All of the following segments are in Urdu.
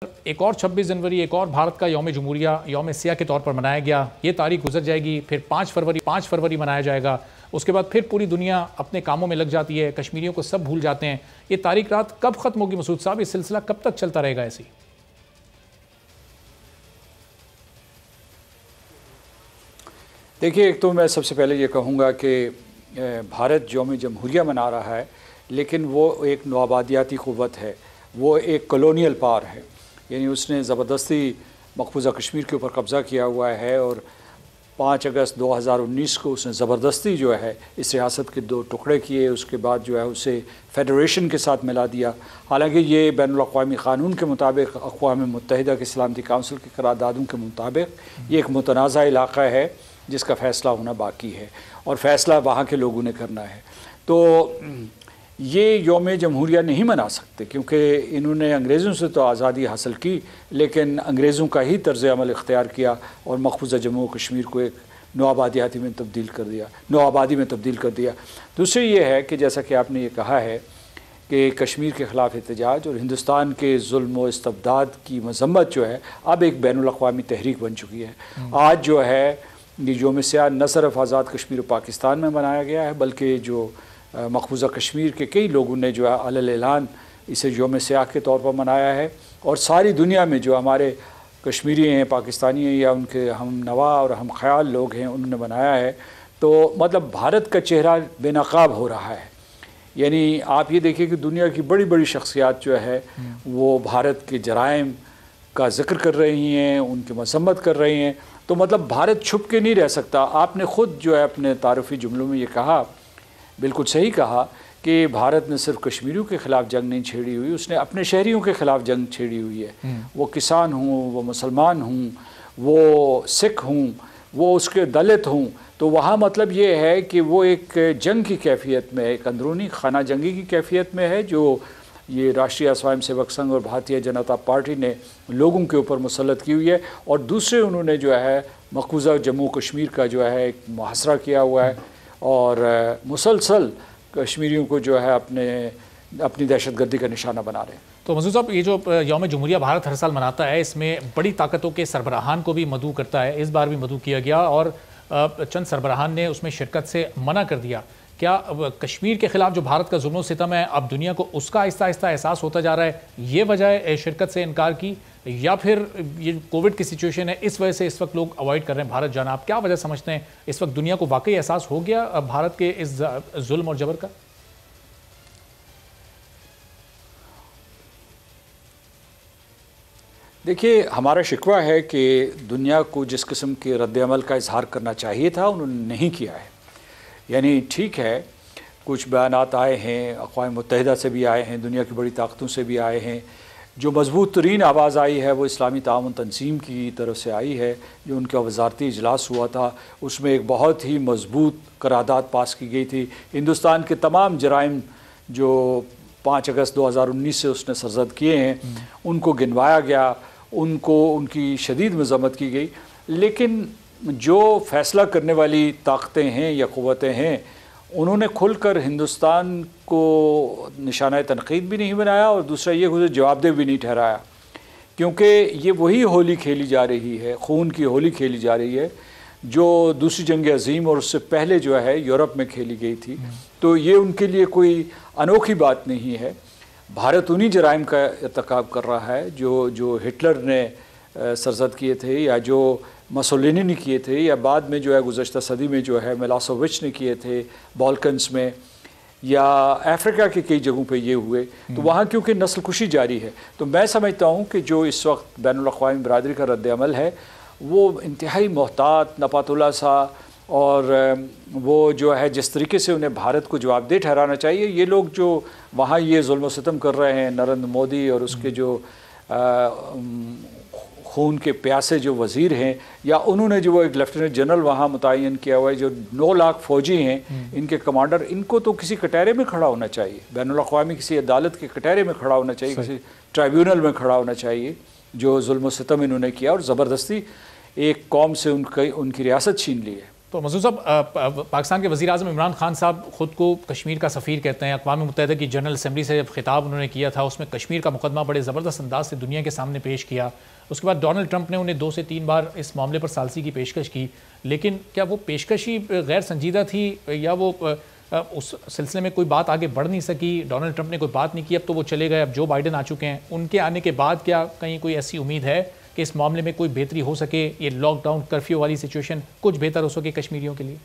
ایک اور 26 جنوری ایک اور بھارت کا یوم جمہوریہ یوم سیاہ کے طور پر منایا گیا. یہ تاریخ گزر جائے گی، پھر 5 فروری منایا جائے گا. اس کے بعد پھر پوری دنیا اپنے کاموں میں لگ جاتی ہے، کشمیریوں کو سب بھول جاتے ہیں. یہ تاریخ رات کب ختم ہوگی مسعود صاحب؟ یہ سلسلہ کب تک چلتا رہے گا ایسی؟ دیکھیے، ایک تو میں سب سے پہلے یہ کہوں گا کہ بھارت یوم جمہوریہ منا رہا ہے، لیکن وہ ایک نوآبادیاتی قوت ہے، وہ ایک کلونیل پاور ہے. یعنی اس نے زبردستی مقبوضہ کشمیر کے اوپر قبضہ کیا ہوا ہے، اور 5 اگست 2019 کو اس نے زبردستی جو ہے اس ریاست کے 2 ٹکڑے کیے. اس کے بعد جو ہے اسے فیڈریشن کے ساتھ ملا دیا. حالانکہ یہ بین الاقوامی قانون کے مطابق، اقوام متحدہ کی سلامتی کونسل کے قراردادوں کے مطابق یہ ایک متنازع علاقہ ہے جس کا فیصلہ ہونا باقی ہے، اور فیصلہ وہاں کے لوگوں نے کرنا ہے. تو یہ یوم جمہوریہ نہیں منا سکتے، کیونکہ انہوں نے انگریزوں سے تو آزادی حاصل کی، لیکن انگریزوں کا ہی طرز عمل اختیار کیا اور مقبوضہ جموں و کشمیر کو ایک نوآبادی میں تبدیل کر دیا. دوسری یہ ہے کہ جیسا کہ آپ نے یہ کہا ہے کہ کشمیر کے خلاف احتجاج اور ہندوستان کے ظلم و استبداد کی مذمت جو ہے اب ایک بین الاقوامی تحریک بن چکی ہے. آج جو ہے یہ یوم سیاہ نہ صرف آزاد کشمیر و پاکستان میں منایا گیا ہے، بلکہ جو مقبوضہ کشمیر کے کئی لوگوں نے جو ہے علی اعلان اسے یوم سیاہ کے طور پر منایا ہے، اور ساری دنیا میں جو ہمارے کشمیری ہیں، پاکستانی ہیں، یا ان کے ہم نوا اور ہم خیال لوگ ہیں، انہوں نے منایا ہے. تو مطلب بھارت کا چہرہ بے نقاب ہو رہا ہے. یعنی آپ یہ دیکھیں کہ دنیا کی بڑی بڑی شخصیات جو ہے وہ بھارت کے جرائم کا ذکر کر رہی ہیں، ان کی مذمت کر رہی ہیں. تو مطلب بھارت چھپ کے نہیں رہ سکتا. آپ نے خود جو ہے اپنے تعارفی جملوں میں یہ کہا، بالکل صحیح کہا، کہ بھارت نے صرف کشمیریوں کے خلاف جنگ نہیں چھیڑی ہوئی، اس نے اپنے شہریوں کے خلاف جنگ چھیڑی ہوئی ہے. وہ کسان ہوں، وہ مسلمان ہوں، وہ سکھ ہوں، وہ اس کے دلت ہوں. تو وہاں مطلب یہ ہے کہ وہ ایک جنگ کی کیفیت میں، ایک اندرونی خانہ جنگی کی کیفیت میں ہے، جو یہ راشٹریہ سوائم سیوک سنگھ اور بھارتیہ جنتا پارٹی نے لوگوں کے اوپر مسلط کی ہوئی ہے. اور دوسرے انہوں نے جو ہے مقبوضہ جموں کشمیر کا جو ہے ایک محاصرہ کیا ہوا ہے، اور مسلسل کشمیریوں کو جو ہے اپنی دہشت گردی کا نشانہ بنا رہے ہیں. تو مسعود صاحب، یہ جو یوم جمہوریہ بھارت ہر سال مناتا ہے، اس میں بڑی طاقتوں کے سربراہان کو بھی مدعو کرتا ہے. اس بار بھی مدعو کیا گیا اور چند سربراہان نے اس میں شرکت سے منع کر دیا. کیا کشمیر کے خلاف جو بھارت کا ظلم و ستم ہے، اب دنیا کو اس کا آہستہ آہستہ احساس ہوتا جا رہا ہے؟ یہ وجہ ہے شرکت سے انکار کی، یا پھر یہ کووڈ کی سچویشن ہے اس وجہ سے اس وقت لوگ اوائڈ کر رہے ہیں بھارت جانا؟ آپ کیا وجہ سمجھتے ہیں اس وقت دنیا کو واقعی احساس ہو گیا بھارت کے اس ظلم اور جبر کا؟ دیکھیے، ہمارا شکوہ ہے کہ دنیا کو جس قسم کے رد عمل کا اظہار کرنا چاہیے تھا انہوں نے نہیں کیا ہے. یعنی ٹھیک ہے، کچھ بیانات آئے ہیں، اقوام متحدہ سے بھی آئے ہیں، دنیا کی بڑی طاقتوں سے بھی آئے ہیں. جو مضبوط ترین آواز آئی ہے وہ اسلامی تعاون تنظیم کی طرف سے آئی ہے. جو ان کا وزارتی اجلاس ہوا تھا، اس میں ایک بہت ہی مضبوط قرارداد پاس کی گئی تھی. ہندوستان کے تمام جرائم جو 5 اگست 2019 سے اس نے سرزد کیے ہیں ان کو گنوایا گیا، ان کی شدید مذمت کی گئی. لیکن جو فیصلہ کرنے والی طاقتیں ہیں یا قوتیں ہیں، انہوں نے کھل کر ہندوستان کو نشانہ تنقید بھی نہیں بنایا، اور دوسرا یہ خود جواب دہ بھی نہیں ٹھہرایا. کیونکہ یہ وہی ہولی کھیلی جا رہی ہے، خون کی ہولی کھیلی جا رہی ہے، جو دوسری جنگ عظیم اور اس سے پہلے جو ہے یورپ میں کھیلی گئی تھی. تو یہ ان کے لیے کوئی انوکھی بات نہیں ہے. بھارت انہی جرائم کا ارتکاب کر رہا ہے جو ہٹلر نے سرزد کیے تھے، یا جو مسولینی نے کیے تھے، یا بعد میں جو ہے گزشتہ صدی میں جو ہے میلاسووچ نے کیے تھے بالکنز میں، یا افریقہ کے کئی جگہوں پہ یہ ہوئے. تو وہاں کیونکہ نسل کشی جاری ہے، تو میں سمجھتا ہوں کہ جو اس وقت بین الاقوامی برادری کا رد عمل ہے وہ انتہائی محتاط، نپاتولہ سا، اور وہ جو ہے جس طریقے سے انہیں بھارت کو جواب دہ ٹھہرانا چاہیے. یہ لوگ جو وہاں یہ ظلم و ستم کر رہے ہیں، نریندر مودی اور اس کے جو خون کے پیاسے جو وزیر ہیں، یا انہوں نے جو وہ ایک لیفٹیننٹ جنرل وہاں متعین کیا ہوا ہے، جو 9 لاکھ فوجی ہیں، ان کے کمانڈر، ان کو تو کسی کٹہرے میں کھڑا ہونا چاہیے، بین الاقوامی کسی عدالت کے کٹہرے میں کھڑا ہونا چاہیے، کسی ٹرائیبیونل میں کھڑا ہونا چاہیے. جو ظلم و ستم انہوں نے کیا اور زبردستی ایک قوم سے ان کی ریاست چھین لی ہے. تو مسعود صاحب، پاکستان کے وزیر اعظم عمران خان صاحب خود کو کشمیر کا سفیر کہتے ہیں. اقوام متحدہ کی جنرل اسمبلی سے جب خطاب انہوں نے کیا تھا اس میں کشمیر کا مقدمہ بڑے زبردست انداز سے دنیا کے سامنے پیش کیا. اس کے بعد ڈونلڈ ٹرمپ نے انہیں 2 سے 3 بار اس معاملے پر ثالثی کی پیشکش کی. لیکن کیا وہ پیشکش ہی غیر سنجیدہ تھی یا وہ اس سلسلے میں کوئی بات آگے بڑھ نہیں سکی؟ ڈونلڈ ٹرمپ نے کوئی بات نہیں کی، اب تو وہ چلے گئے، اب جو بائیڈن آ چکے ہیں. ان کے آنے کے بعد کیا کہیں کوئی ایسی امید ہے کہ اس معاملے میں کوئی بہتری ہو سکے، یہ لاک ڈاؤن کرفیو والی سچویشن کچھ بہتر ہو سکے کشمیریوں کے لیے؟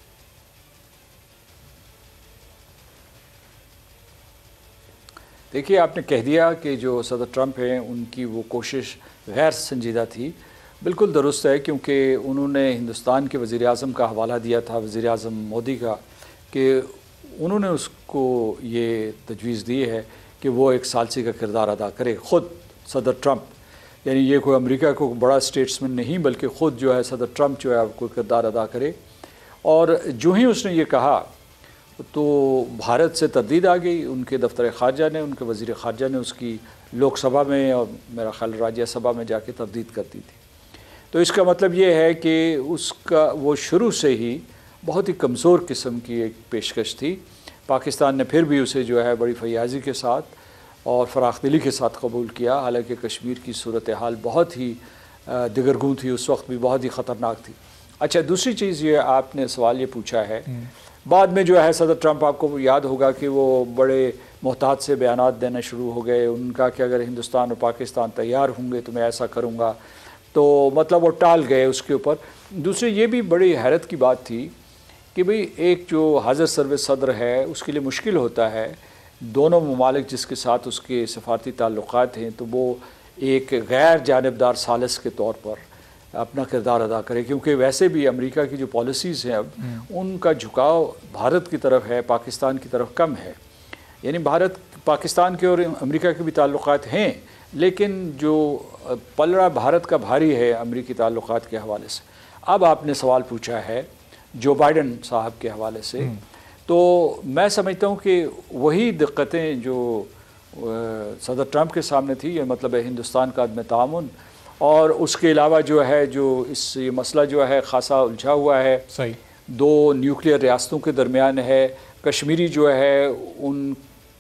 دیکھیے، آپ نے کہہ دیا کہ جو صدر ٹرمپ ہیں ان کی وہ کوشش غیر سنجیدہ تھی. بالکل درست ہے، کیونکہ انہوں نے ہندوستان کے وزیر اعظم کا حوالہ دیا تھا، وزیر اعظم مودی کا، کہ انہوں نے اس کو یہ تجویز دی ہے کہ وہ ایک ثالثی کا کردار ادا کرے. خود صدر ٹرمپ، یعنی یہ کوئی امریکہ کو بڑا اسٹیٹسمین نہیں بلکہ خود جو ہے صدر ٹرمپ جو ہے کوئی کردار ادا کرے. اور جو ہی اس نے یہ کہا تو بھارت سے تردید آ گئی. ان کے دفتر خارجہ نے، ان کے وزیر خارجہ نے اس کی لوک سبھا میں اور میرا خیال راجیہ سبھا میں جا کے تردید کر دی تھی. تو اس کا مطلب یہ ہے کہ اس کا وہ شروع سے ہی بہت ہی کمزور قسم کی ایک پیشکش تھی. پاکستان نے پھر بھی اسے جو ہے بڑی فیاضی کے ساتھ اور فراخ دلی کے ساتھ قبول کیا، حالانکہ کشمیر کی صورتحال بہت ہی دگرگوں تھی، اس وقت بھی بہت ہی خطرناک تھی. اچھا، دوسری چیز یہ آپ نے سوال یہ پوچھا ہے، بعد میں جو ہے صدر ٹرمپ، آپ کو یاد ہوگا کہ وہ بڑے محتاط سے بیانات دینا شروع ہو گئے. ان کا کہ اگر ہندوستان اور پاکستان تیار ہوں گے تو میں ایسا کروں گا، تو مطلب وہ ٹال گئے اس کے اوپر. دوسری یہ بھی بڑی حیرت کی بات تھی کہ بھئی ایک جو حاضر سروس صدر ہے اس کے لیے مشکل ہوتا ہے، دونوں ممالک جس کے ساتھ اس کے سفارتی تعلقات ہیں، تو وہ ایک غیر جانبدار ثالث کے طور پر اپنا کردار ادا کرے، کیونکہ ویسے بھی امریکہ کی جو پالیسیز ہیں اب ان کا جھکاؤ بھارت کی طرف ہے، پاکستان کی طرف کم ہے. یعنی بھارت، پاکستان کے اور امریکہ کے بھی تعلقات ہیں، لیکن جو پلڑا بھارت کا بھاری ہے امریکی تعلقات کے حوالے سے. اب آپ نے سوال پوچھا ہے جو بائیڈن صاحب کے حوالے سے، تو میں سمجھتا ہوں کہ وہی دقتیں جو صدر ٹرمپ کے سامنے تھی، یہ مطلب ہے ہندوستان کا عدم تعاون، اور اس کے علاوہ جو ہے جو اس یہ مسئلہ جو ہے خاصا الجھا ہوا ہے، صحیح 2 نیوکلیئر ریاستوں کے درمیان ہے. کشمیری جو ہے ان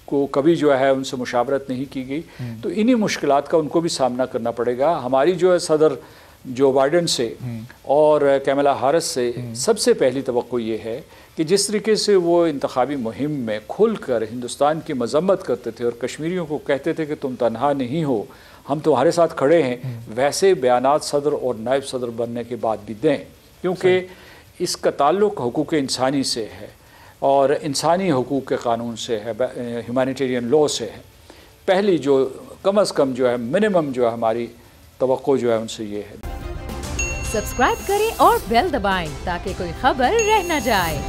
کو کبھی جو ہے ان سے مشاورت نہیں کی گئی، تو انہی مشکلات کا ان کو بھی سامنا کرنا پڑے گا. ہماری جو ہے صدر جو بائیڈن سے اور کیملا ہارس سے سب سے پہلی توقع یہ ہے کہ جس طریقے سے وہ انتخابی مہم میں کھل کر ہندوستان کی مذمت کرتے تھے اور کشمیریوں کو کہتے تھے کہ تم تنہا نہیں ہو، ہم تمہارے ساتھ کھڑے ہیں، ویسے بیانات صدر اور نائب صدر بننے کے بعد بھی دیں، کیونکہ اس کا تعلق حقوق انسانی سے ہے اور انسانی حقوق کے قانون سے ہے، ہیومینیٹیرین لاء سے ہے. پہلی جو کم از کم جو ہے منیمم جو ہے ہماری توقع جو ہے ان سے یہ ہے. سبسکرائب کریں اور بیل دبائیں تاکہ کوئی خبر رہ نہ جائے.